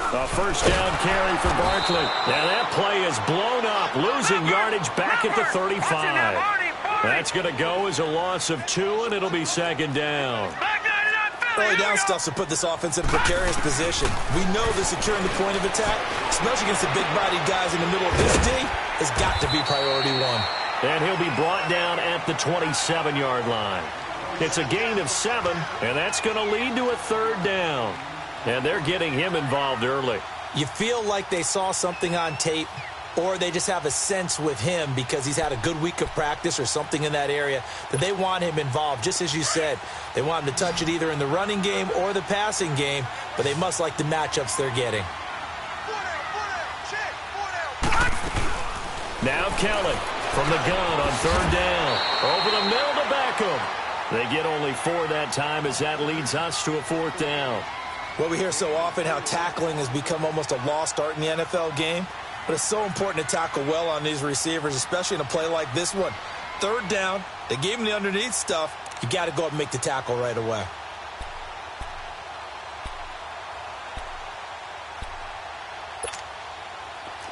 A first down carry for Barkley. Now that play is blown up, losing yardage back at the 35. That's going to go as a loss of 2, and it'll be second down. Early down stuff to put this offense in a precarious position. We know that securing the point of attack, especially against the big-bodied guys in the middle of this D, has got to be priority 1. And he'll be brought down at the 27-yard line. It's a gain of 7, and that's going to lead to a third down. And they're getting him involved early. You feel like they saw something on tape, or they just have a sense with him because he's had a good week of practice or something in that area that they want him involved. Just as you said, they want him to touch it either in the running game or the passing game, but they must like the matchups they're getting. Now Kelly from the gun on third down. Over the middle to Beckham. They get only 4 that time as that leads us to a fourth down. Well, we hear so often how tackling has become almost a lost art in the NFL game. But it's so important to tackle well on these receivers, especially in a play like this one. Third down, they gave him the underneath stuff. You got to go up and make the tackle right away.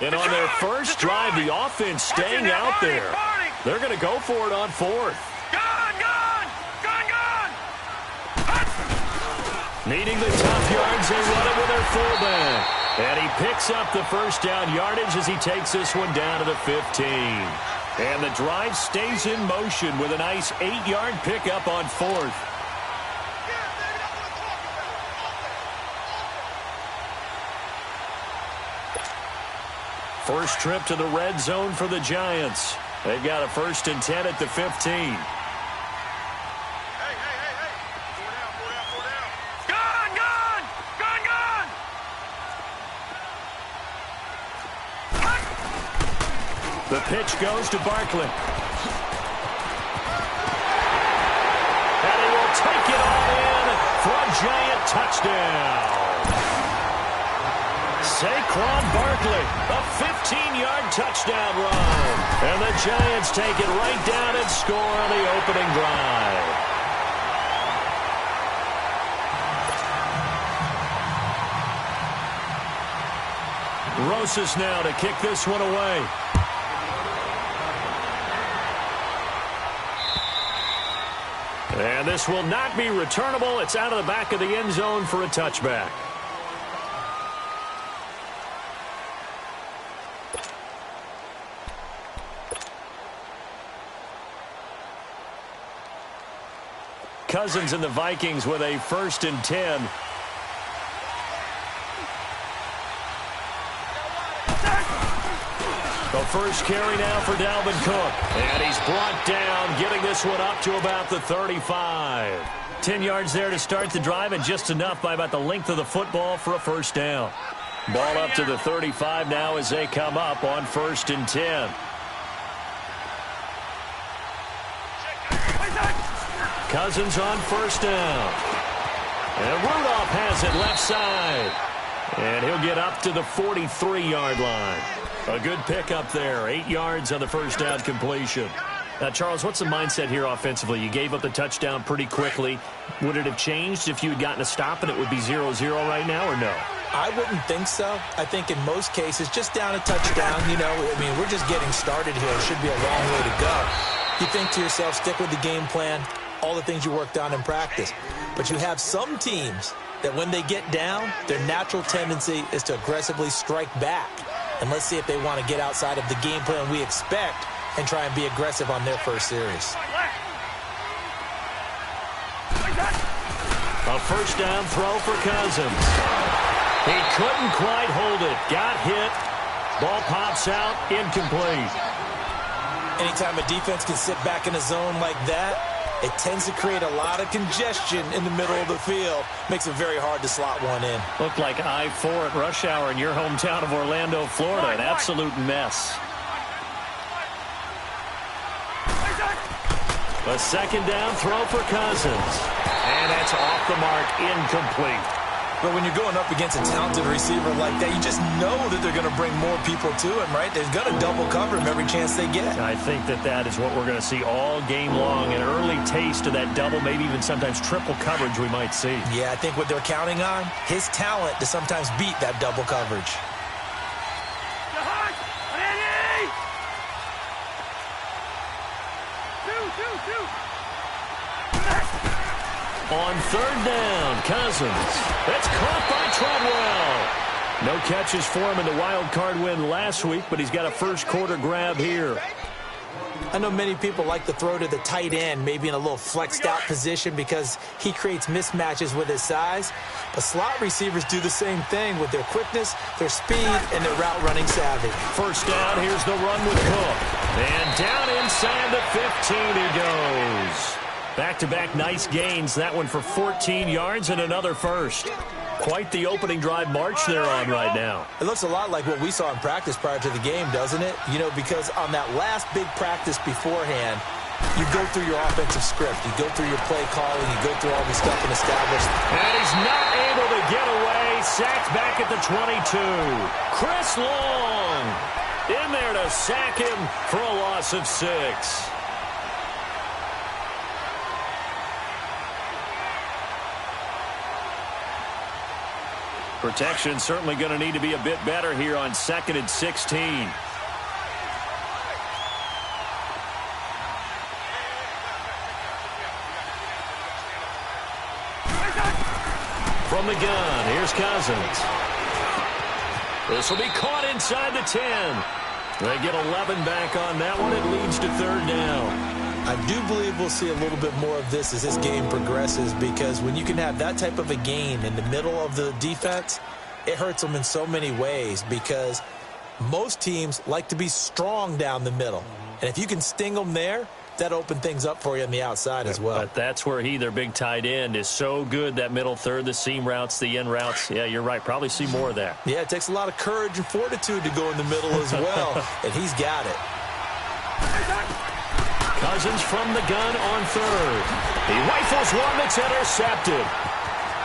And on their first drive, the offense staying out there. They're going to go for it on 4th. Needing the tough yards, they run it with their fullback. And he picks up the first down yardage as he takes this one down to the 15. And the drive stays in motion with a nice 8-yard pickup on 4th. First trip to the red zone for the Giants. They've got a 1st and 10 at the 15. The pitch goes to Barkley. And he will take it all in for a Giant touchdown. Saquon Barkley, a 15-yard touchdown run. And the Giants take it right down and score on the opening drive. Rosas now to kick this one away. And this will not be returnable. It's out of the back of the end zone for a touchback. Cousins and the Vikings with a 1st and 10. The first carry now for Dalvin Cook. And he's brought down, getting this one up to about the 35. 10 yards there to start the drive, and just enough by about the length of the football for a first down. Ball up to the 35 now as they come up on 1st and 10. Cousins on first down. And Rudolph has it left side. And he'll get up to the 43-yard line. A good pickup there. 8 yards on the first down completion. Now, Charles, what's the mindset here offensively? You gave up the touchdown pretty quickly. Would it have changed if you had gotten a stop and it would be 0-0 right now, or no? I wouldn't think so. I think in most cases, just down a touchdown, you know, I mean, we're just getting started here. It should be a long way to go. You think to yourself, stick with the game plan, all the things you worked on in practice. But you have some teams that when they get down, their natural tendency is to aggressively strike back. And let's see if they want to get outside of the game plan we expect and try and be aggressive on their first series. A first down throw for Cousins. He couldn't quite hold it. Got hit. Ball pops out. Incomplete. Anytime a defense can sit back in a zone like that, it tends to create a lot of congestion in the middle of the field. Makes it very hard to slot one in. Looked like I-4 at rush hour in your hometown of Orlando, Florida. An absolute mess. A second down throw for Cousins. And that's off the mark, incomplete. But when you're going up against a talented receiver like that, you just know that they're going to bring more people to him, right? They're going to double cover him every chance they get. I think that is what we're going to see all game long. An early taste of that double, maybe even sometimes triple coverage we might see. Yeah, I think what they're counting on, his talent to sometimes beat that double coverage. On third down, Cousins. That's caught by Treadwell. No catches for him in the wild card win last week, but he's got a first quarter grab here. I know many people like to throw to the tight end, maybe in a little flexed out position because he creates mismatches with his size. But slot receivers do the same thing with their quickness, their speed, and their route running savvy. First down, here's the run with Cook. And down inside the 15 he goes. Back-to-back nice gains. That one for 14 yards and another first. Quite the opening drive march they're on right now. It looks a lot like what we saw in practice prior to the game, doesn't it? You know, because on that last big practice beforehand, you go through your offensive script. You go through your play calling. You go through all the stuff and establish. And he's not able to get away. Sacked back at the 22. Chris Long in there to sack him for a loss of 6. Protection certainly going to need to be a bit better here on 2nd and 16. From the gun, here's Cousins. This will be caught inside the 10. They get 11 back on that one. It leads to third down. I do believe we'll see a little bit more of this as this game progresses, because when you can have that type of a gain in the middle of the defense, it hurts them in so many ways, because most teams like to be strong down the middle. And if you can sting them there, that opens things up for you on the outside as well. But that's where their big tight end, is so good, that middle third, the seam routes, the end routes. Yeah, you're right. Probably see more of that. Yeah, it takes a lot of courage and fortitude to go in the middle as well, and he's got it. Cousins from the gun on third. He rifles one that's intercepted.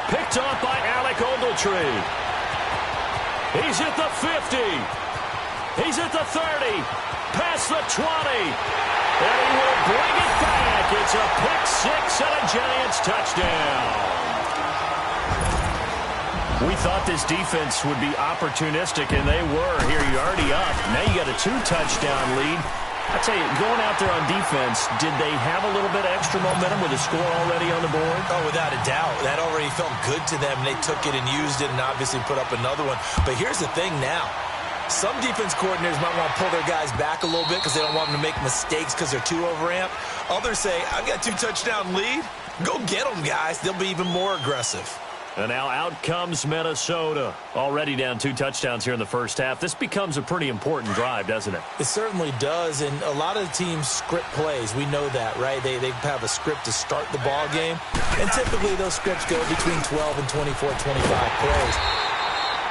Picked off by Alec Ogletree. He's at the 50. He's at the 30. Past the 20. And he will bring it back. It's a pick six and a Giants touchdown. We thought this defense would be opportunistic, and they were. Here, you're already up. Now you got a 2-touchdown lead. I tell you, going out there on defense, did they have a little bit of extra momentum with a score already on the board? Oh, without a doubt. That already felt good to them. They took it and used it and obviously put up another one. But here's the thing now. Some defense coordinators might want to pull their guys back a little bit because they don't want them to make mistakes because they're too overamped. Others say, I've got a 2-touchdown lead. Go get them, guys. They'll be even more aggressive. And now out comes Minnesota. Already down 2 touchdowns here in the first half. This becomes a pretty important drive, doesn't it? It certainly does, and a lot of the teams script plays. We know that, right? They have a script to start the ball game, and typically those scripts go between 12 and 24, 25 plays.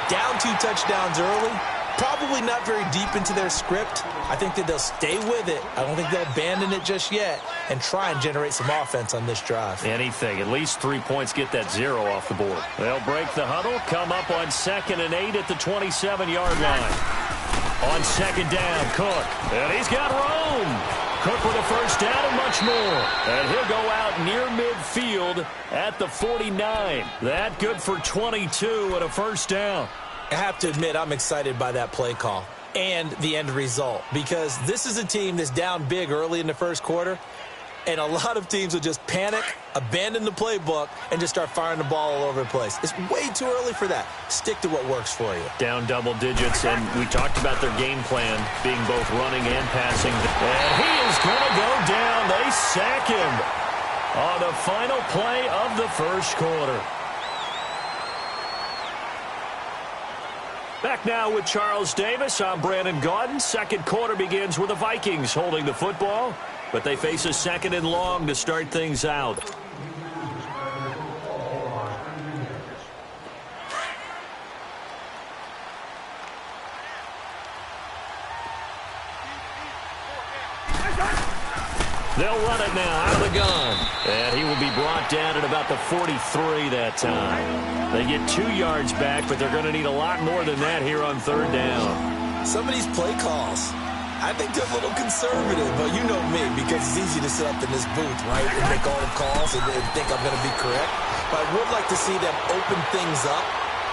Down 2 touchdowns early, probably not very deep into their script. I think that they'll stay with it. I don't think they'll abandon it just yet and try and generate some offense on this drive. Anything. At least 3 points, get that 0 off the board. They'll break the huddle, come up on 2nd and 8 at the 27-yard line. On 2nd down, Cook. And he's got room. Cook with a first down and much more. And he'll go out near midfield at the 49. That good for 22 and a first down. I have to admit, I'm excited by that play call and the end result, because this is a team that's down big early in the first quarter, and a lot of teams will just panic, abandon the playbook, and just start firing the ball all over the place. It's way too early for that. Stick to what works for you. Down double digits, and we talked about their game plan being both running and passing. And he is going to go down. They sack him on the final play of the first quarter. Back now with Charles Davis. I'm Brandon Gaudin. Second quarter begins with the Vikings holding the football, but they face a 2nd and long to start things out. They'll run it now out of the gun. And he will be brought down at about the 43 that time. They get 2 yards back, but they're going to need a lot more than that here on third down. Some of these play calls, I think they're a little conservative, but you know me, because it's easy to sit up in this booth, right, and make all the calls and think I'm going to be correct. But I would like to see them open things up,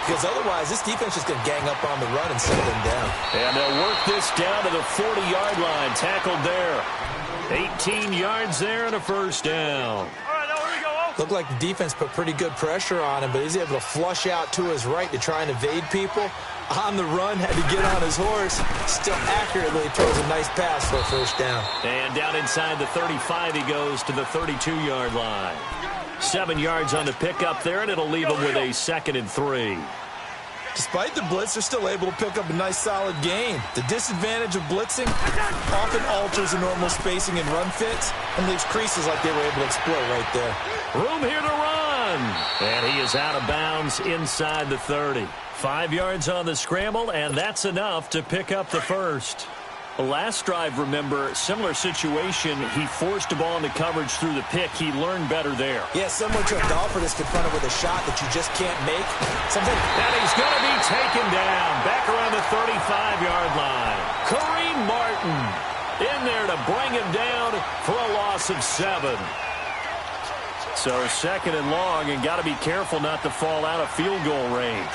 because otherwise this defense is going to gang up on the run and settle them down. And they'll work this down to the 40-yard line, tackled there. 18 yards there and a first down. Looked like the defense put pretty good pressure on him, but he's able to flush out to his right to try and evade people. On the run, had to get on his horse. Still accurately throws a nice pass for a first down. And down inside the 35, he goes to the 32-yard line. 7 yards on the pickup there, and it'll leave him with a 2nd and 3. Despite the blitz, they're still able to pick up a nice, solid gain. The disadvantage of blitzing often alters the normal spacing and run fits and leaves creases like they were able to exploit right there. Room here to run. And he is out of bounds inside the 30. 5 yards on the scramble, and that's enough to pick up the first. Last drive, remember, similar situation. He forced the ball into coverage through the pick. He learned better there. Yeah, similar to a golfer that's confronted with a shot that you just can't make. And he's going to be taken down back around the 35-yard line. Kareem Martin in there to bring him down for a loss of 7. So 2nd and long, and got to be careful not to fall out of field goal range.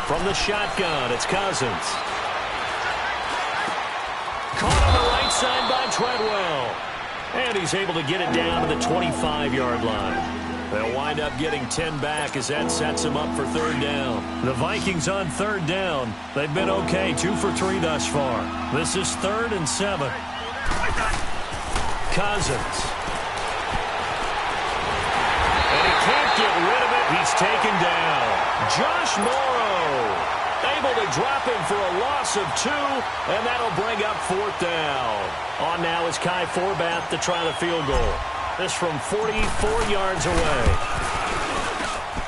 From the shotgun, it's Cousins. Caught on the right side by Treadwell. And he's able to get it down to the 25-yard line. They'll wind up getting 10 back as that sets him up for third down. The Vikings on third down. They've been okay, 2 for 3 thus far. This is 3rd and 7. Cousins. And he can't get rid of it. He's taken down. Josh Morrow able to drop him for a loss of 2, and that'll bring up 4th down. On now is Kai Forbath to try the field goal. This from 44 yards away.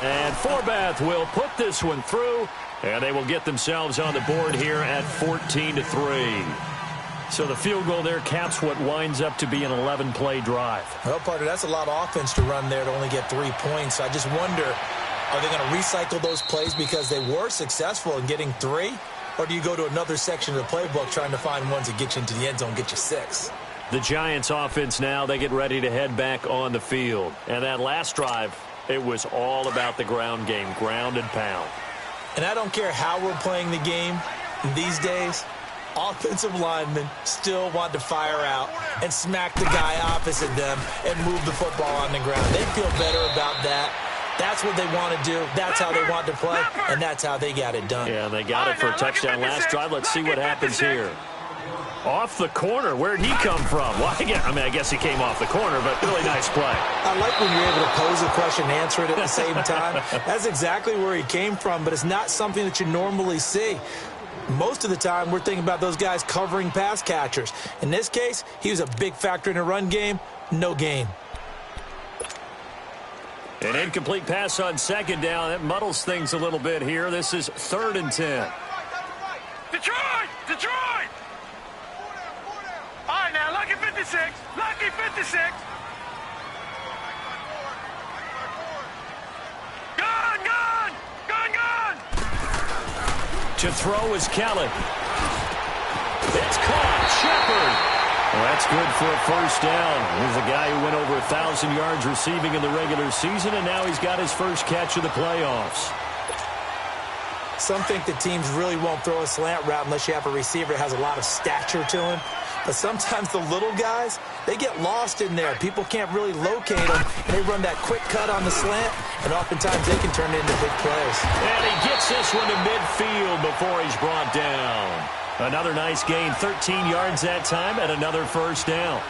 And Forbath will put this one through, and they will get themselves on the board here at 14-3. So the field goal there caps what winds up to be an 11-play drive. Well, partner, that's a lot of offense to run there to only get 3 points. I just wonder, are they going to recycle those plays because they were successful in getting 3? Or do you go to another section of the playbook trying to find ones that get you into the end zone, get you 6? The Giants offense now, they get ready to head back on the field. And that last drive, it was all about the ground game, ground and pound. And I don't care how we're playing the game these days, offensive linemen still want to fire out and smack the guy opposite them and move the football on the ground. They feel better about that. That's what they want to do. That's how they want to play, and that's how they got it done. Yeah, they got it for a touchdown last drive. Let's see what happens here. Off the corner. Where'd he come from? Well, I guess he came off the corner, but really nice play. I like when you're able to pose a question and answer it at the same time. That's exactly where he came from, but it's not something that you normally see. Most of the time, we're thinking about those guys covering pass catchers. In this case, he was a big factor in the run game. No gain. An incomplete pass on 2nd down. That muddles things a little bit here. This is 3rd and 10. Detroit! Detroit! All right, now, lucky 56. Lucky 56. Gun, gun! Gun, gun! To throw is Kelly. It's caught. Shepard. Well, that's good for a first down. Here's a guy who went over 1,000 yards receiving in the regular season, and now he's got his first catch of the playoffs. Some think that teams really won't throw a slant route unless you have a receiver that has a lot of stature to him. But sometimes the little guys, they get lost in there. People can't really locate them, and they run that quick cut on the slant, and oftentimes they can turn it into big plays. And he gets this one to midfield before he's brought down. Another nice gain, 13 yards that time, and another first down.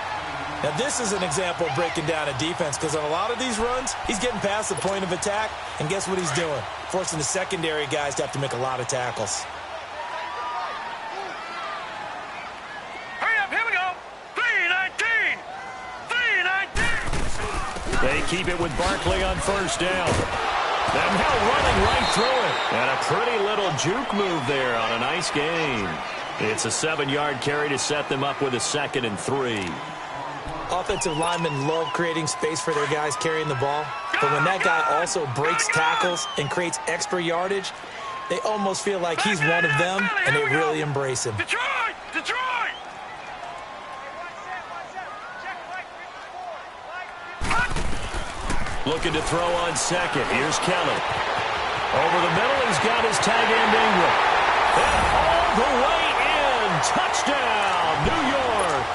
Now, this is an example of breaking down a defense, because on a lot of these runs, he's getting past the point of attack, and guess what he's doing? Forcing the secondary guys to have to make a lot of tackles. Hurry up, here we go. 3-19. 3-19. They keep it with Barkley on first down. And now running right through it. And a pretty little juke move there on a nice gain. It's a 7-yard carry to set them up with a 2nd and 3. Offensive linemen love creating space for their guys carrying the ball. But when that guy also breaks tackles and creates extra yardage, they almost feel like he's one of them, and they really embrace him. Detroit! Detroit! Looking to throw on 2nd. Here's Kelly. Over the middle, he's got his tight end Ingram. And all the way in. Touchdown, New York.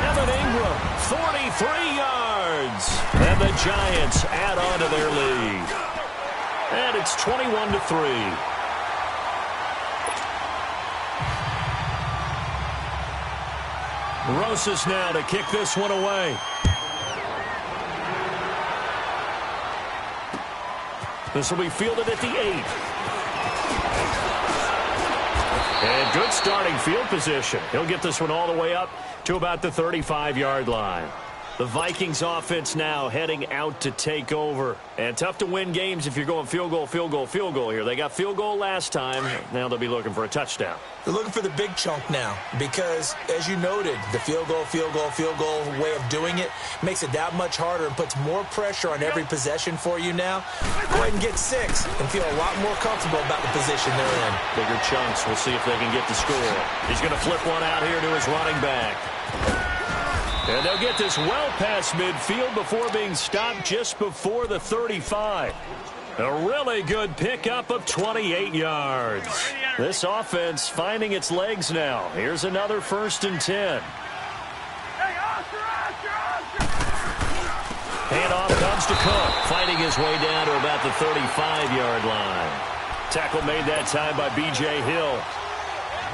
Evan Ingram, 43 yards. And the Giants add on to their lead. And it's 21-3. Rosas now to kick this one away. This will be fielded at the 8. And good starting field position. He'll get this one all the way up to about the 35-yard line. The Vikings offense now heading out to take over. And tough to win games if you're going field goal, field goal, field goal here. They got field goal last time. Now they'll be looking for a touchdown. They're looking for the big chunk now because, as you noted, the field goal way of doing it makes it that much harder and puts more pressure on every possession for you now. Go ahead and get 6 and feel a lot more comfortable about the position they're in. Bigger chunks. We'll see if they can get the score. He's going to flip one out here to his running back. And they'll get this well past midfield before being stopped just before the 35. A really good pickup of 28 yards. This offense finding its legs now. Here's another 1st and 10. Handoff comes to Cook, fighting his way down to about the 35-yard line. Tackle made that time by B.J. Hill.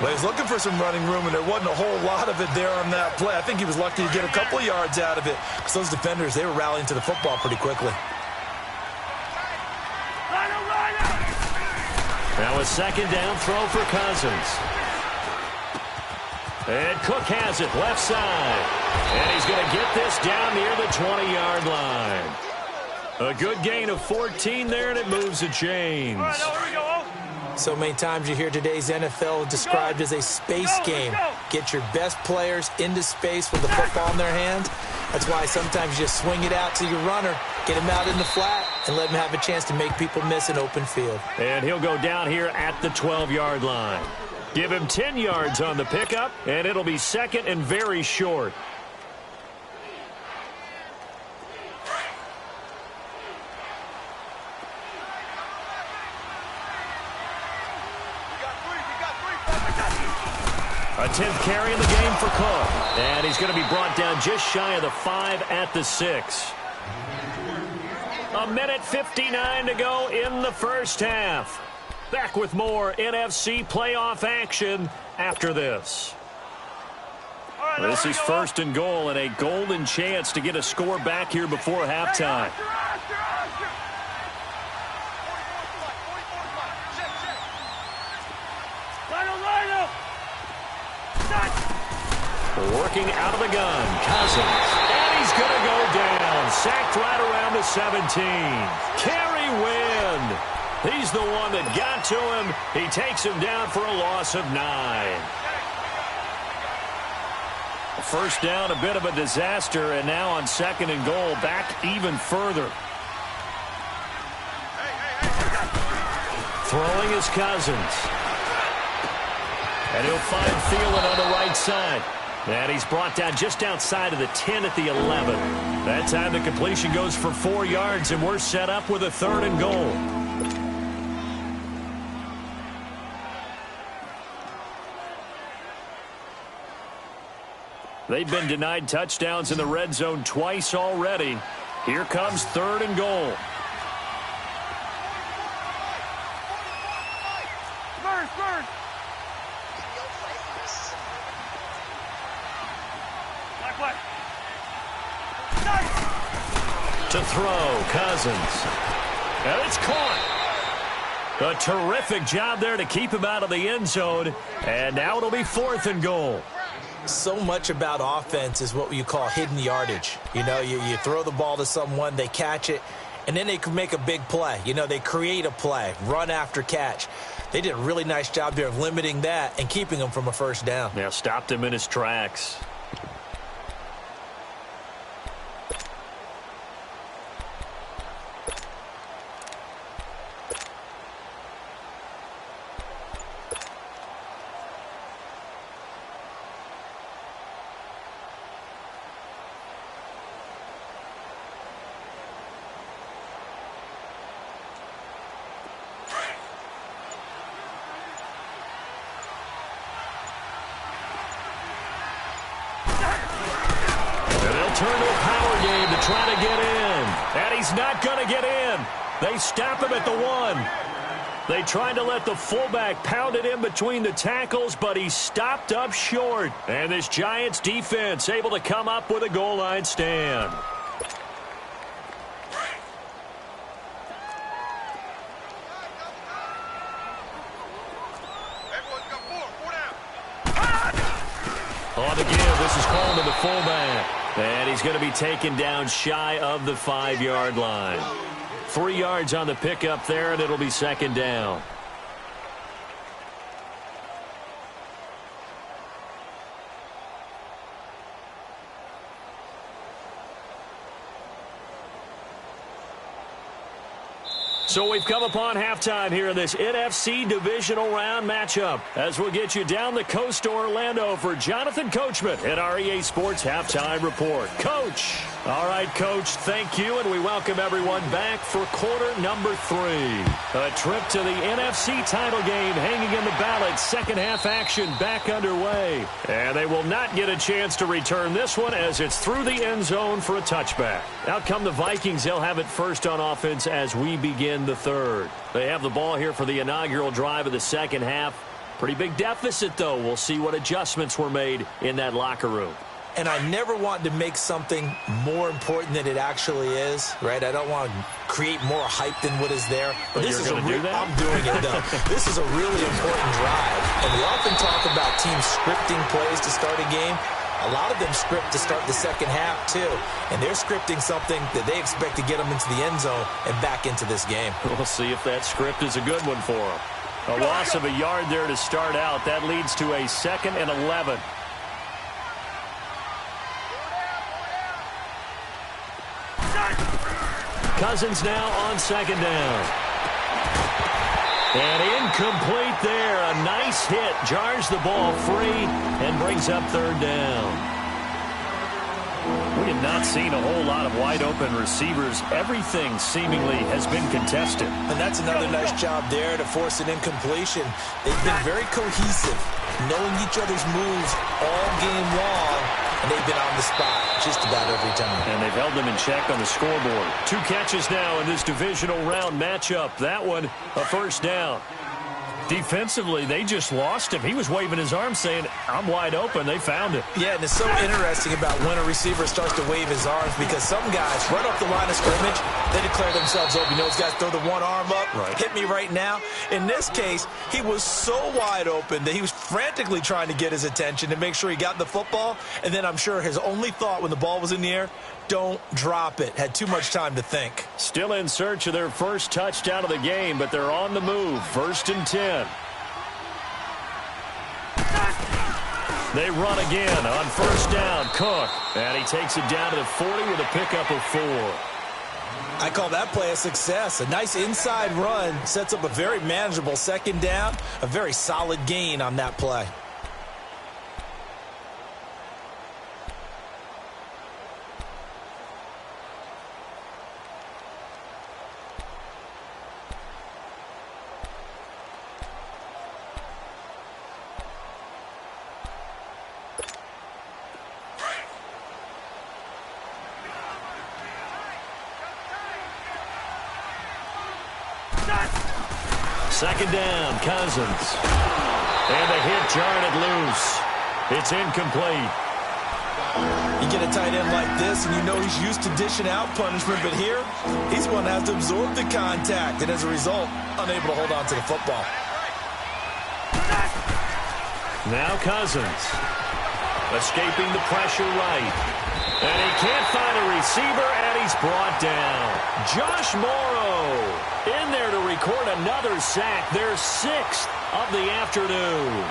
Well, he's looking for some running room, and there wasn't a whole lot of it there on that play. I think he was lucky to get a couple of yards out of it because those defenders, they were rallying to the football pretty quickly. Now a 2nd down throw for Cousins. And Cook has it left side. And he's going to get this down near the 20-yard line. A good gain of 14 there, and it moves the chains. All right, now here we go. So many times you hear today's NFL described as a space game. Get your best players into space with the football in their hands. That's why sometimes you just swing it out to your runner, get him out in the flat, and let him have a chance to make people miss an open field. And he'll go down here at the 12-yard line. Give him 10 yards on the pickup, and it'll be 2nd and very short. A 10th carry in the game for Cook. And he's going to be brought down just shy of the 5 at the 6. A minute 59 to go in the first half. Back with more NFC playoff action after this. This is 1st and goal and a golden chance to get a score back here before halftime. Working out of the gun, Cousins. And he's going to go down. Sacked right around the 17. Kerry Wynn. He's the one that got to him. He takes him down for a loss of 9. First down, a bit of a disaster, and now on 2nd and goal, back even further. Throwing is Cousins. And he'll find Thielen on the right side. And he's brought down just outside of the 10 at the 11. That time the completion goes for 4 yards, and we're set up with a 3rd and goal. They've been denied touchdowns in the red zone twice already. Here comes 3rd and goal. To throw, Cousins. And it's caught. A terrific job there to keep him out of the end zone. And now it'll be 4th and goal. So much about offense is what you call hidden yardage. You know, you throw the ball to someone, they catch it, and then they can make a big play. You know, they create a play, run after catch. They did a really nice job there of limiting that and keeping him from a first down. Yeah, stopped him in his tracks. Turn to a power game to try to get in. And he's not going to get in. They stop him at the 1. They tried to let the fullback pound it in between the tackles, but he stopped up short. And this Giants defense able to come up with a goal line stand. On the give, this is called to the fullback. And he's going to be taken down shy of the 5-yard line. 3 yards on the pickup there, and it'll be second down. So we've come upon halftime here in this NFC divisional round matchup as we'll get you down the coast to Orlando for Jonathan Coachman at our EA Sports Halftime Report. Coach. All right, Coach, thank you, and we welcome everyone back for quarter number 3. A trip to the NFC title game hanging in the balance. Second half action back underway. And they will not get a chance to return this one as it's through the end zone for a touchback. Out come the Vikings. They'll have it first on offense as we begin the third. They have the ball here for the inaugural drive of the second half. Pretty big deficit, though. We'll see what adjustments were made in that locker room. And I never want to make something more important than it actually is, right? I don't want to create more hype than what is there. But this is I'm doing it, though. This is a really important drive. And we often talk about teams scripting plays to start a game. A lot of them script to start the second half, too. And they're scripting something that they expect to get them into the end zone and back into this game. We'll see if that script is a good one for them. A loss of a yard there to start out. That leads to a 2nd and 11. Cousins now on second down. And incomplete there. A nice hit. Jars the ball free and brings up third down. We have not seen a whole lot of wide-open receivers. Everything seemingly has been contested. And that's another nice job there to force an incompletion. They've been very cohesive, knowing each other's moves all game long, and they've been on the spot just about every time. And they've held them in check on the scoreboard. 2 catches now in this divisional round matchup. That one, a first down. Defensively, they just lost him. He was waving his arms saying, I'm wide open. They found it. Yeah, and it's so interesting about when a receiver starts to wave his arms because some guys, right off the line of scrimmage, they declare themselves open. You know, those guys throw the one arm up, right. Hit me right now. In this case, he was so wide open that he was frantically trying to get his attention to make sure he got the football. And then I'm sure his only thought when the ball was in the air, don't drop it. Had too much time to think. Still in search of their first touchdown of the game, but they're on the move. 1st and 10. They run again on first down. Cook. And he takes it down to the 40 with a pickup of 4. I call that play a success. A nice inside run sets up a very manageable second down. A very solid gain on that play. Second down, Cousins. And the hit jarred it loose. It's incomplete. You get a tight end like this, and you know he's used to dishing out punishment, but here, he's the one that has to absorb the contact, and as a result, unable to hold on to the football. Now Cousins. Escaping the pressure right. And he can't find a receiver, and he's brought down. Josh Morrow in there to record another sack, their 6th of the afternoon.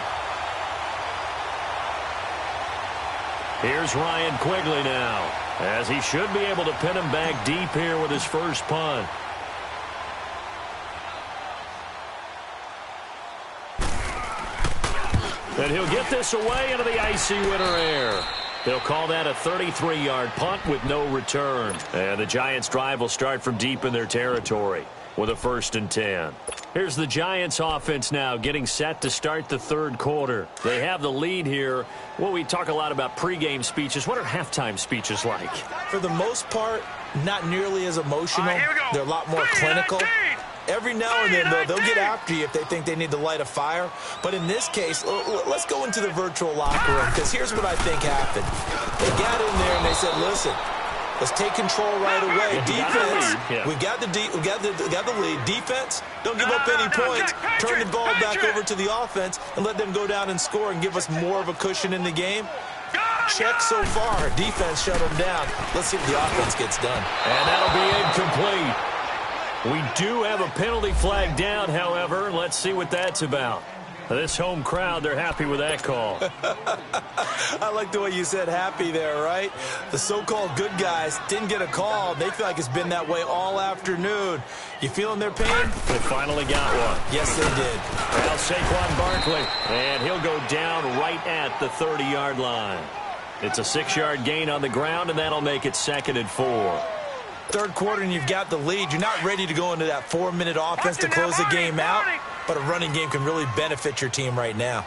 Here's Ryan Quigley now, as he should be able to pin him back deep here with his first punt. And he'll get this away into the icy winter air. They'll call that a 33-yard punt with no return. And the Giants' drive will start from deep in their territory with a 1st and 10. Here's the Giants' offense now getting set to start the third quarter. They have the lead here. Well, we talk a lot about pregame speeches. What are halftime speeches like? For the most part, not nearly as emotional. They're a lot more clinical. Every now and then, though, they'll get after you if they think they need to light a fire. But in this case, let's go into the virtual locker room, because here's what I think happened. They got in there and they said, listen, let's take control right away. Defense, we got the lead. Defense, don't give up any points. Turn the ball back over to the offense and let them go down and score and give us more of a cushion in the game. Check so far. Defense shut them down. Let's see if the offense gets done. And that'll be incomplete. We do have a penalty flag down, however. Let's see what that's about. This home crowd, they're happy with that call. I like the way you said happy there, right? The so-called good guys didn't get a call. They feel like it's been that way all afternoon. You feeling their pain? They finally got one. Yes, they did. Now Saquon Barkley, and he'll go down right at the 30-yard line. It's a 6-yard gain on the ground, and that'll make it 2nd and 4. Third quarter and you've got the lead. You're not ready to go into that 4-minute offense to close the game out, but a running game can really benefit your team right now.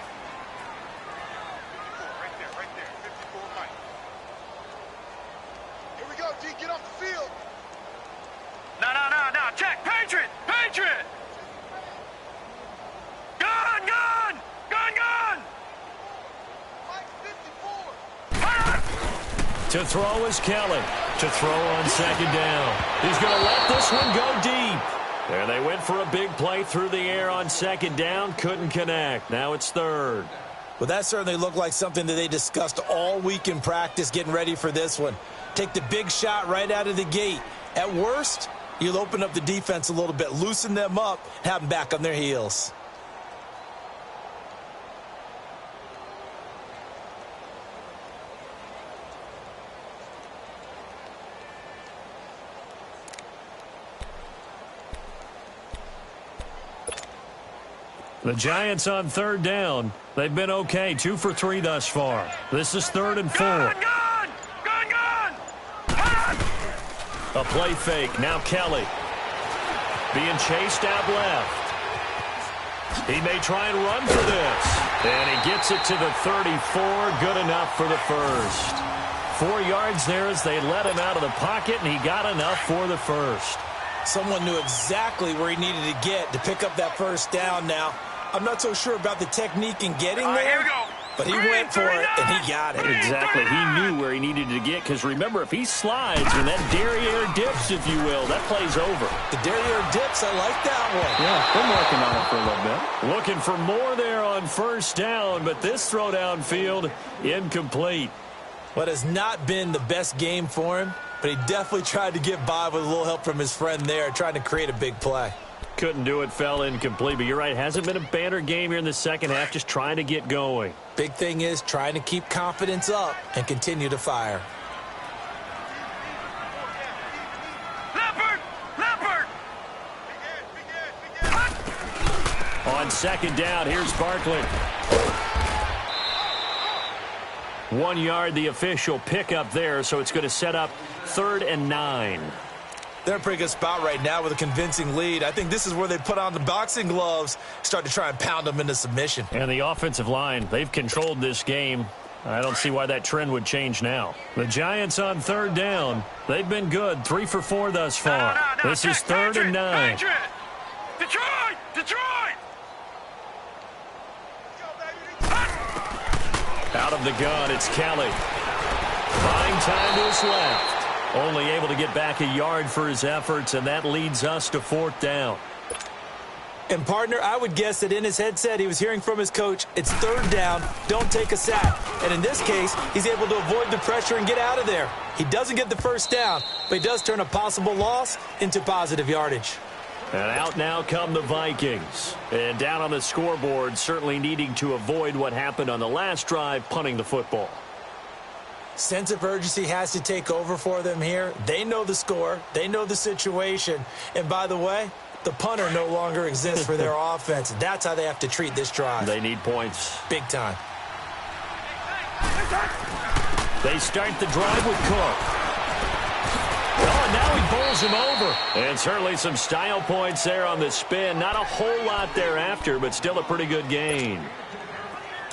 Right there, 54 Mike. Here we go, D, get off the field. No, check, Patriot. Gun. Mike, 54. To throw is Kelly. To throw on 2nd down. He's going to let this one go deep. And they went for a big play through the air on 2nd down. Couldn't connect. Now it's 3rd. Well, that certainly looked like something that they discussed all week in practice getting ready for this one. Take the big shot right out of the gate. At worst, you'll open up the defense a little bit, loosen them up, have them back on their heels. The Giants on 3rd down. They've been okay, 2 for 3 thus far. This is 3rd and 4. Gun. A play fake. Now Kelly. Being chased out left. He may try and run for this. And he gets it to the 34. Good enough for the first. 4 yards there as they let him out of the pocket, and he got enough for the first. Someone knew exactly where he needed to get to pick up that first down now. I'm not so sure about the technique in getting there, Here we go. but he went for it, and he got it. Exactly. He knew where he needed to get, because remember, if he slides when that derriere dips, if you will, that play's over. The derriere dips, I like that one. Yeah, been working on it for a little bit. Looking for more there on 1st down, but this throw downfield, incomplete. What has not been the best game for him, but he definitely tried to get by with a little help from his friend there, trying to create a big play. Couldn't do it, fell incomplete, but you're right, hasn't been a banner game here in the second half, just trying to get going. Big thing is trying to keep confidence up and continue to fire. Leopard! On 2nd down, here's Barkley. 1 yard, the official pickup there, so it's going to set up 3rd and 9. They're in a pretty good spot right now with a convincing lead. I think this is where they put on the boxing gloves, start to try and pound them into submission. And the offensive line, they've controlled this game. I don't see why that trend would change now. The Giants on 3rd down. They've been good, 3 for 4 thus far. This is 3rd and 9. Detroit! Out of the gun, it's Kelly. Buying time to his left. Only able to get back a yard for his efforts, and that leads us to 4th down. And, partner, I would guess that in his headset he was hearing from his coach, it's third down, don't take a sack. And in this case, he's able to avoid the pressure and get out of there. He doesn't get the first down, but he does turn a possible loss into positive yardage. And out now come the Vikings. And down on the scoreboard, certainly needing to avoid what happened on the last drive, punting the football. Sense of urgency has to take over for them here. They know the score. They know the situation. And by the way, the punter no longer exists for their offense. That's how they have to treat this drive. They need points. Big time. They start the drive with Cook. Oh, and now he bowls him over. And certainly some style points there on the spin. Not a whole lot thereafter, but still a pretty good gain.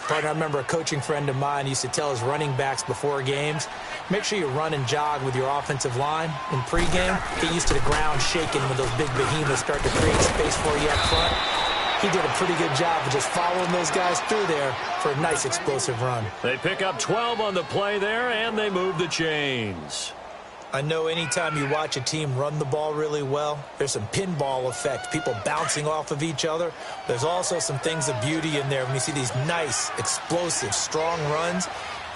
Partner, I remember a coaching friend of mine used to tell his running backs before games, make sure you run and jog with your offensive line in pregame. Get used to the ground shaking when those big behemoths start to create space for you up front. He did a pretty good job of just following those guys through there for a nice explosive run. They pick up 12 on the play there, and they move the chains. I know anytime you watch a team run the ball really well, there's some pinball effect, people bouncing off of each other. There's also some things of beauty in there when you see these nice, explosive, strong runs.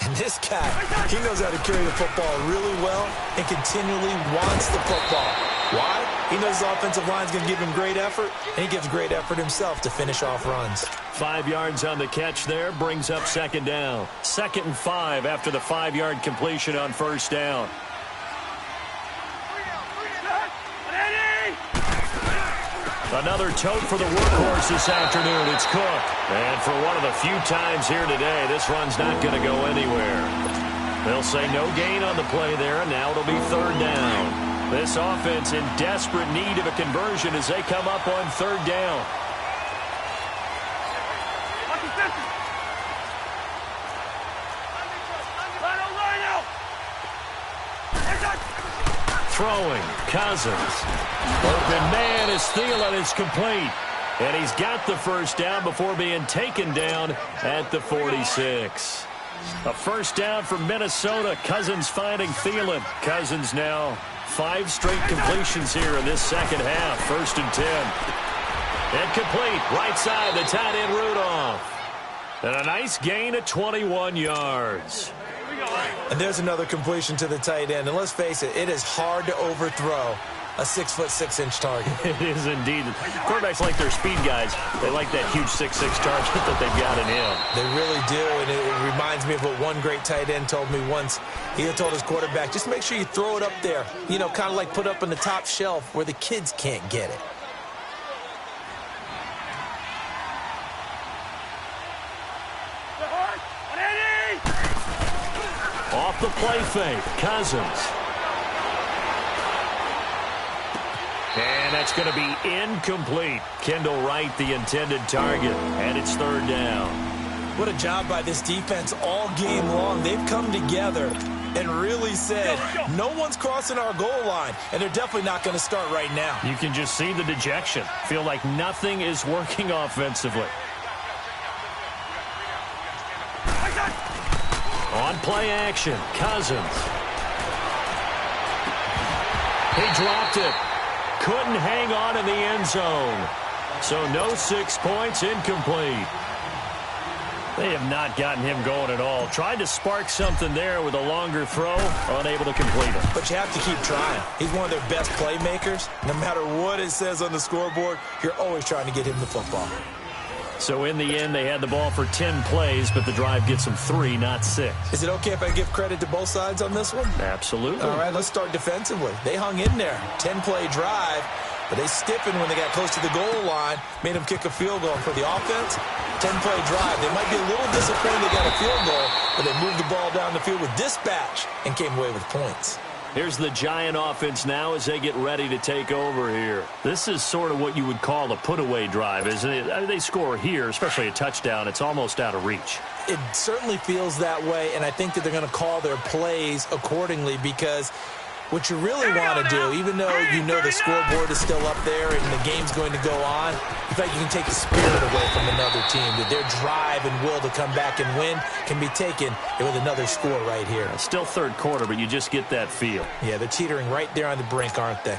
And this guy, he knows how to carry the football really well and continually wants the football. Why? He knows his offensive line's going to give him great effort, and he gives great effort himself to finish off runs. 5 yards on the catch there, brings up second down. 2nd and 5 after the 5-yard completion on first down. Another tote for the workhorse this afternoon. It's Cook. And for one of the few times here today, this run's not going to go anywhere. They'll say no gain on the play there, and now it'll be third down. This offense in desperate need of a conversion as they come up on third down. Throwing, Cousins. Open man is Thielen. It's complete. And he's got the first down before being taken down at the 46. A first down for Minnesota. Cousins finding Thielen. Cousins now 5 straight completions here in this second half. 1st and 10. And complete. Right side, the tight end Rudolph. And a nice gain of 21 yards. And there's another completion to the tight end. And let's face it, it is hard to overthrow a 6'6" target. It is indeed. Quarterbacks like their speed guys. They like that huge 6'6" target that they've got in him. They really do, and it reminds me of what one great tight end told me once. He had told his quarterback, just make sure you throw it up there. You know, kind of like put up on the top shelf where the kids can't get it. Off the play fake, Cousins. And that's going to be incomplete. Kendall Wright, the intended target, and it's third down. What a job by this defense all game long. They've come together and really said, no one's crossing our goal line, and they're definitely not going to start right now. You can just see the dejection. Feel like nothing is working offensively. On play action, Cousins. He dropped it. Couldn't hang on in the end zone. So no 6 points, incomplete. They have not gotten him going at all. Tried to spark something there with a longer throw, unable to complete it. But you have to keep trying. He's one of their best playmakers. No matter what it says on the scoreboard, you're always trying to get him the football. So in the end, they had the ball for 10 plays, but the drive gets them 3, not 6. Is it okay if I give credit to both sides on this one? Absolutely. All right, let's start defensively. They hung in there. 10-play drive, but they stiffened when they got close to the goal line, made them kick a field goal. For the offense, 10-play drive. They might be a little disappointed they got a field goal, but they moved the ball down the field with dispatch and came away with points. Here's the Giant offense now as they get ready to take over here. This is sort of what you would call a put-away drive, isn't it? I mean, they score here, especially a touchdown. It's almost out of reach. It certainly feels that way, and I think that they're going to call their plays accordingly because what you really want to do, even though you know the scoreboard is still up there and the game's going to go on, in fact, you can take the spirit away from another team. That their drive and will to come back and win can be taken with another score right here. Still third quarter, but you just get that feel. Yeah, they're teetering right there on the brink, aren't they?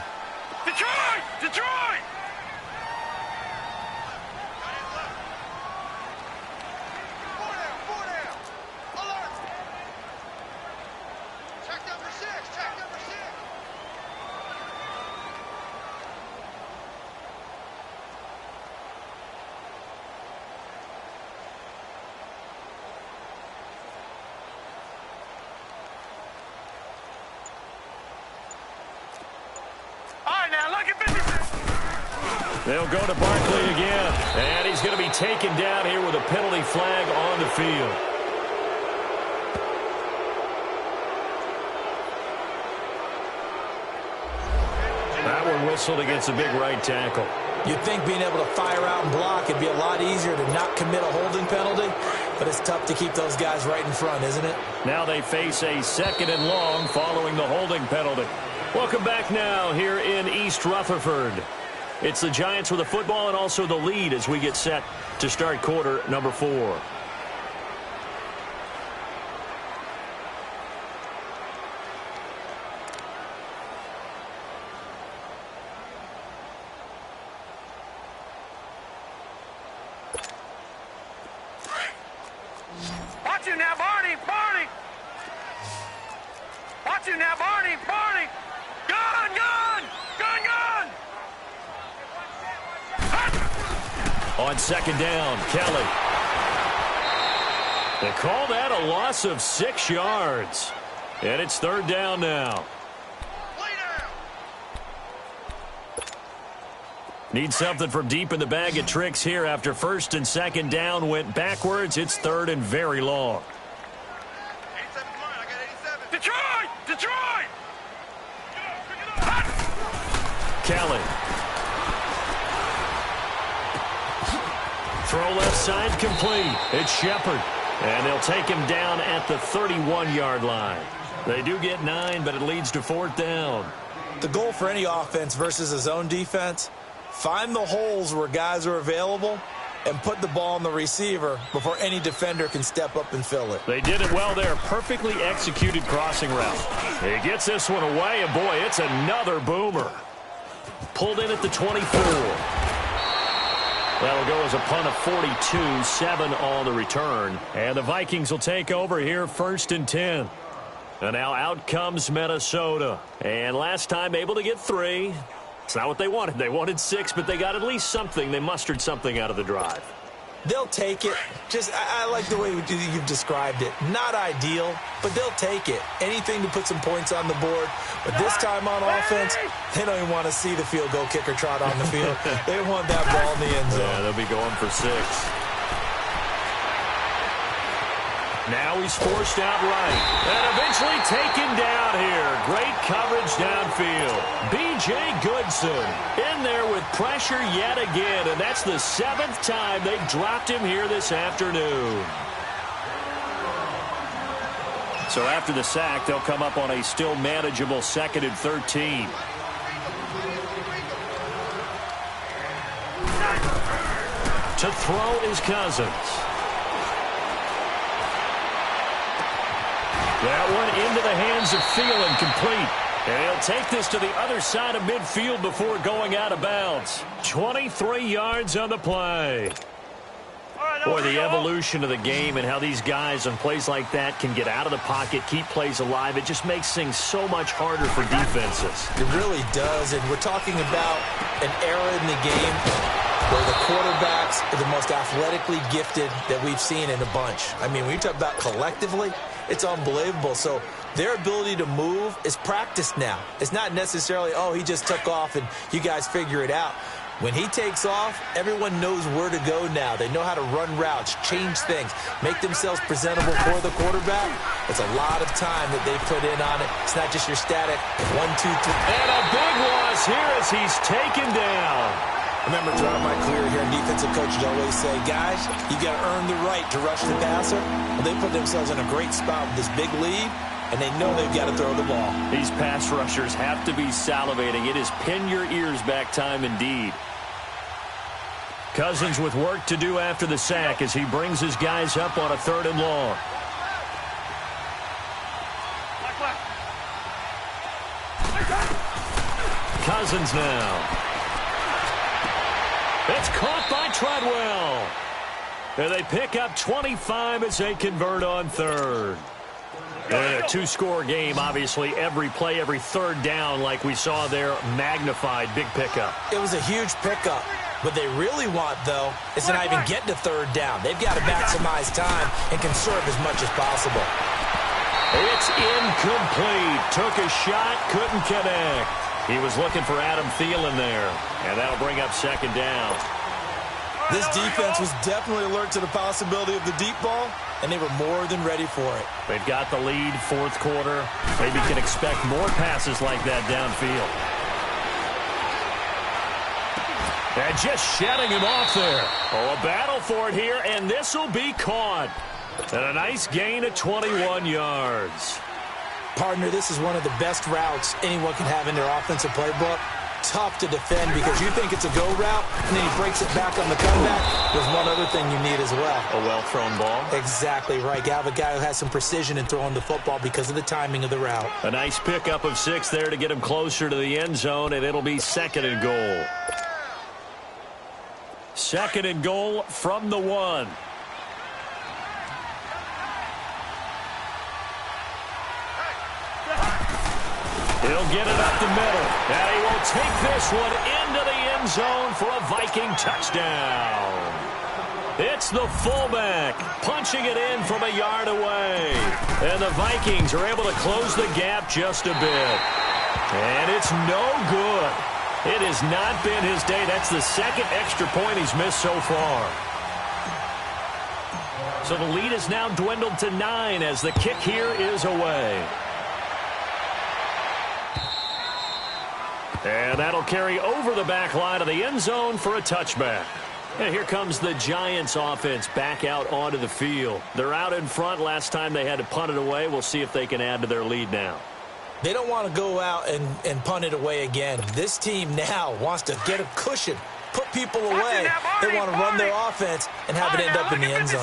Detroit! Detroit! They'll go to Barkley again. And he's going to be taken down here with a penalty flag on the field. That one whistled against a big right tackle. You'd think being able to fire out and block it'd be a lot easier to not commit a holding penalty, but it's tough to keep those guys right in front, isn't it? Now they face a 2nd and long following the holding penalty. Welcome back now here in East Rutherford. It's the Giants with the football and also the lead as we get set to start quarter number 4. Watch you now, Barney! Barney! Watch you now, Barney! Barney! Gun! Gun! Gun! Gun! On 2nd down, Kelly. They call that a loss of 6 yards. And it's 3rd down now. Need something from deep in the bag of tricks here after 1st and 2nd down went backwards. It's 3rd and very long. 87 line, I got 87. Detroit! Detroit! Kelly. Throw left side complete. It's Shepard. And they'll take him down at the 31-yard line. They do get 9, but it leads to 4th down. The goal for any offense versus a zone defense, find the holes where guys are available and put the ball on the receiver before any defender can step up and fill it. They did it well there. Perfectly executed crossing route. He gets this one away, and boy, it's another boomer. Pulled in at the 24. That'll go as a punt of 42, 7 on the return. And the Vikings will take over here 1st and 10. And now out comes Minnesota. And last time able to get 3. It's not what they wanted. They wanted 6, but they got at least something. They mustered something out of the drive. They'll take it. I like the way you've described it. Not ideal, but they'll take it. Anything to put some points on the board. But this time on offense, they don't even want to see the field goal kicker trot on the field. They want that ball in the end zone. Yeah, they'll be going for 6. Now he's forced out right. And eventually taken down here. Great coverage downfield. B.J. Goodson in there with pressure yet again. And that's the 7th time they've dropped him here this afternoon. So after the sack, they'll come up on a still manageable 2nd and 13. To throw is Cousins. That one into the hands of Thielen, complete. And he'll take this to the other side of midfield before going out of bounds. 23 yards on the play. Boy, the evolution of the game and how these guys on plays like that can get out of the pocket, keep plays alive, it just makes things so much harder for defenses. It really does, and we're talking about an era in the game where the quarterbacks are the most athletically gifted that we've seen in a bunch. I mean, when you talk about collectively, it's unbelievable. So their ability to move is practiced now. It's not necessarily, oh, he just took off and you guys figure it out. When he takes off, everyone knows where to go now. They know how to run routes, change things, make themselves presentable for the quarterback. It's a lot of time that they put in on it. It's not just your static 1, 2, 3. And a big loss here as he's taken down. Remember, throughout my career here, defensive coaches always say, guys, you got to earn the right to rush the passer. Well, they put themselves in a great spot with this big lead, and they know they've got to throw the ball. These pass rushers have to be salivating. It is pin your ears back time indeed. Cousins with work to do after the sack as he brings his guys up on a 3rd and long. Cousins now. It's caught by Treadwell. And they pick up 25 as they convert on 3rd. And a 2-score game, obviously, every play, every 3rd down, like we saw there, magnified, big pickup. It was a huge pickup. What they really want, though, is to not even get to 3rd down. They've got to maximize time and conserve as much as possible. It's incomplete. Took a shot, couldn't connect. He was looking for Adam Thielen there, and that'll bring up second down. This defense was definitely alert to the possibility of the deep ball, and they were more than ready for it. They've got the lead, fourth quarter. Maybe can expect more passes like that downfield. And just shedding him off there. Oh, a battle for it here, and this will be caught. And a nice gain of 21 yards. Partner, this is one of the best routes anyone can have in their offensive playbook. Tough to defend because you think it's a go route, and then he breaks it back on the comeback. There's one other thing you need as well. A well-thrown ball. Exactly right. You have a guy who has some precision in throwing the football because of the timing of the route. A nice pickup of 6 there to get him closer to the end zone, and it'll be second and goal. Second and goal from the 1. He'll get it up the middle, and he will take this one into the end zone for a Viking touchdown. It's the fullback punching it in from a yard away. And the Vikings are able to close the gap just a bit. And it's no good. It has not been his day. That's the second extra point he's missed so far. So the lead is now dwindled to 9 as the kick here is away. And that'll carry over the back line of the end zone for a touchback. And here comes the Giants offense back out onto the field. They're out in front. Last time they had to punt it away. We'll see if they can add to their lead now. They don't want to go out and punt it away again. This team now wants to get a cushion, put people away. They want to run their offense and have it end up in the end zone.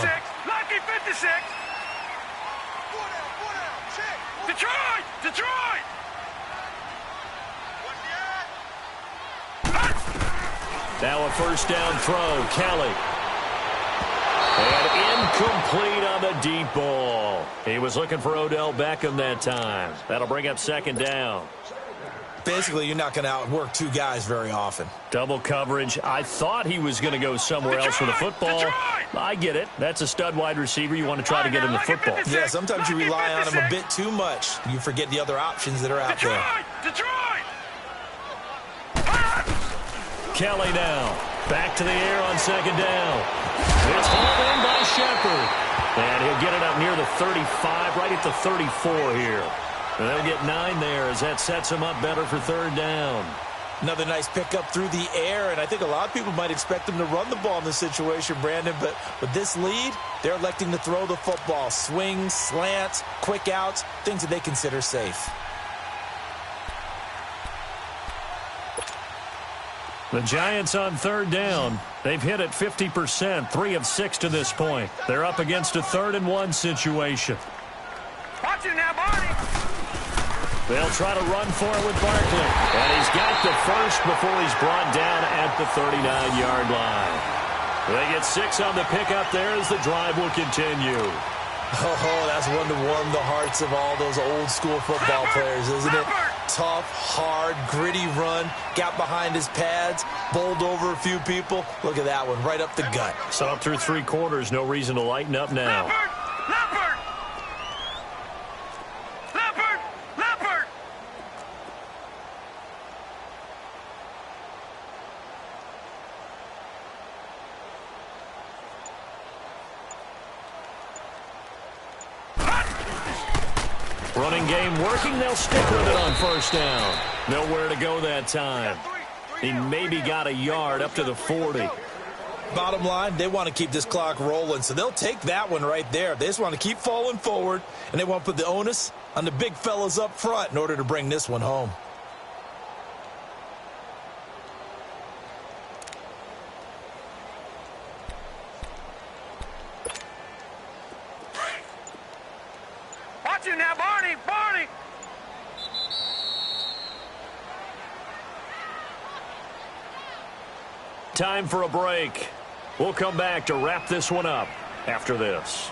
Lucky 56. Detroit! Detroit! Now a first down throw, Kelly. And incomplete on the deep ball. He was looking for Odell Beckham that time. That'll bring up second down. Basically, you're not going to outwork two guys very often. Double coverage. I thought he was going to go somewhere else with the football. I get it. That's a stud wide receiver. You want to try to get him the football. Yeah, sometimes you rely on him a bit too much. You forget the other options that are out there. Detroit! Kelly now. Back to the air on second down. It's hauled in by Shepard. And he'll get it up near the 35, right at the 34 here. And they'll get 9 there as that sets him up better for third down. Another nice pickup through the air, and I think a lot of people might expect him to run the ball in this situation, Brandon, but with this lead, they're electing to throw the football. Swings, slants, quick outs, things that they consider safe. The Giants on third down. They've hit it 50%, 3 of 6 to this point. They're up against a 3rd and 1 situation. Watch it now, Barney. They'll try to run for it with Barkley. And he's got the first before he's brought down at the 39-yard line. They get 6 on the pickup there as the drive will continue. Oh, that's one to warm the hearts of all those old-school football players, isn't it? Tough, hard, gritty run, got behind his pads, bowled over a few people. Look at that one, right up the gut. So up through 3 quarters, no reason to lighten up now. Leopard! Leopard! Leopard! Running game working. They'll stick with it on first down. Nowhere to go that time. He maybe got a yard up to the 40. Bottom line, they want to keep this clock rolling, so they'll take that one right there. They just want to keep falling forward, and they want to put the onus on the big fellas up front in order to bring this one home. Watch it now, Barney! Barney! Time for a break. We'll come back to wrap this one up after this.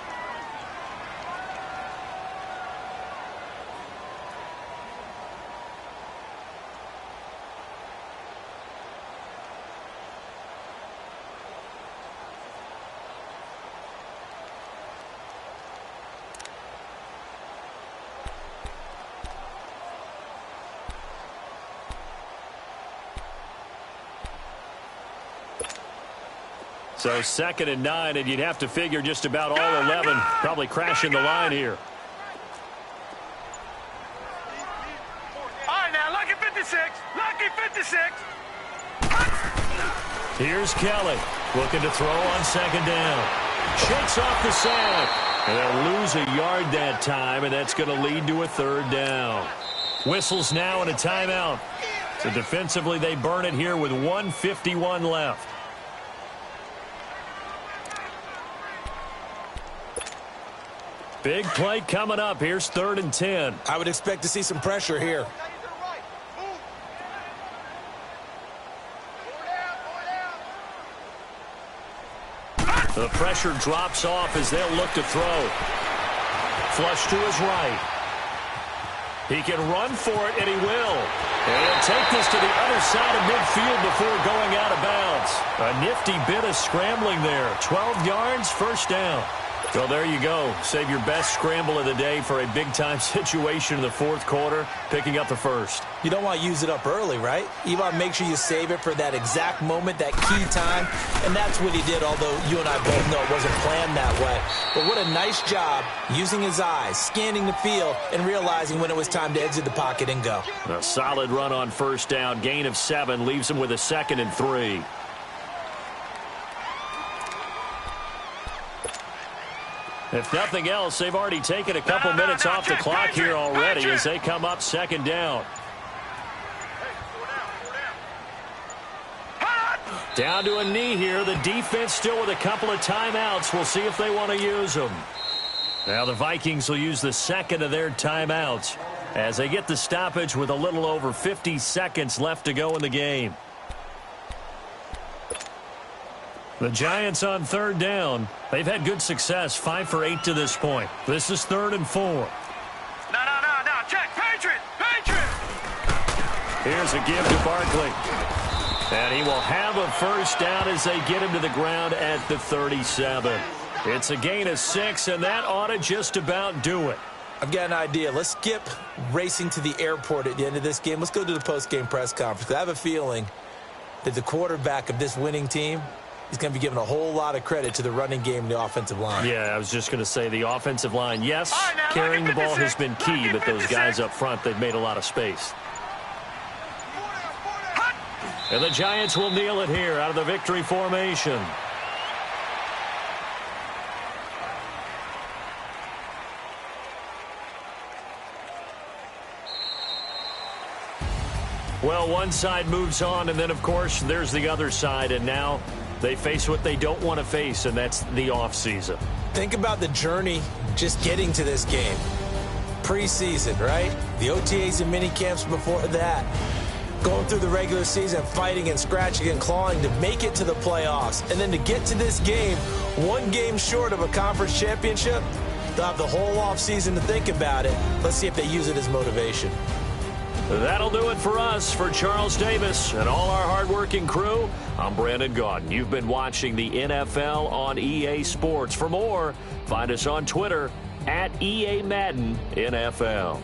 So 2nd and 9, and you'd have to figure just about all 11 probably crashing the line here. All right, now, lucky 56. Lucky 56. Here's Kelly looking to throw on 2nd down. Shakes off the sack. And they'll lose a yard that time, and that's going to lead to a 3rd down. Whistles now and a timeout. So defensively, they burn it here with 1:51 left. Big play coming up. Here's 3rd and 10. I would expect to see some pressure here. The pressure drops off as they'll look to throw. Flush to his right. He can run for it, and he will. And he'll take this to the other side of midfield before going out of bounds. A nifty bit of scrambling there. 12 yards, 1st down. So there you go. Save your best scramble of the day for a big-time situation in the 4th quarter, picking up the 1st. You don't want to use it up early, right? You want to make sure you save it for that exact moment, that key time. And that's what he did, although you and I both know it wasn't planned that way. But what a nice job using his eyes, scanning the field, and realizing when it was time to exit the pocket and go. A solid run on 1st down. Gain of 7 leaves him with a 2nd and 3. If nothing else, they've already taken a couple minutes off the clock here already as they come up 2nd down. Down to a knee here. The defense still with a couple of timeouts. We'll see if they want to use them. Now the Vikings will use the 2nd of their timeouts as they get the stoppage with a little over 50 seconds left to go in the game. The Giants on 3rd down. They've had good success, 5 for 8 to this point. This is 3rd and 4. No. Check. Patriot. Here's a give to Barkley. And he will have a 1st down as they get him to the ground at the 37. It's a gain of 6, and that ought to just about do it. I've got an idea. Let's skip racing to the airport at the end of this game. Let's go to the post-game press conference. I have a feeling that the quarterback of this winning team is going to be given a whole lot of credit to the running game and the offensive line. Yeah, I was just going to say the offensive line, yes, carrying the ball has been key, but those guys up front, they've made a lot of space. And the Giants will kneel it here out of the victory formation. Well, one side moves on, and then, of course, there's the other side, and now they face what they don't want to face, and that's the offseason. Think about the journey just getting to this game. Preseason, right? The OTAs and mini camps before that. Going through the regular season, fighting and scratching and clawing to make it to the playoffs. And then to get to this game, one game short of a conference championship, they'll have the whole offseason to think about it. Let's see if they use it as motivation. That'll do it for us. For Charles Davis and all our hardworking crew, I'm Brandon Gaudin. You've been watching the NFL on EA Sports. For more, find us on Twitter @EA Madden NFL.